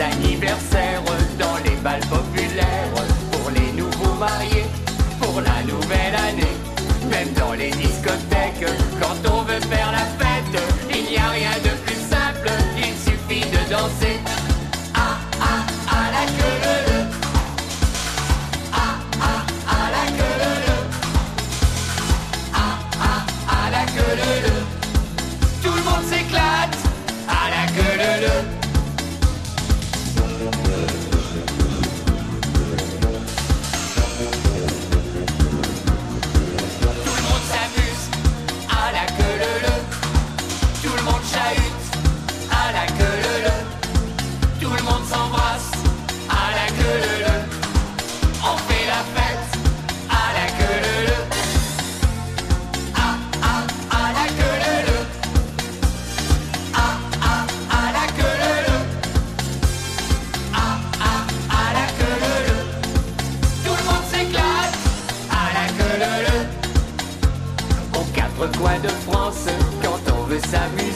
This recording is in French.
Anniversaire dans les balles populaires, pour les nouveaux mariés, pour la nouvelle année. Même dans les discothèques, quand on veut faire la fête, il n'y a rien de plus simple, il suffit de danser. À la queue leu. À la queue leu. À la queue leu. Tout le monde s'éclate à la queue leu. Coin de France, quand on veut s'amuser.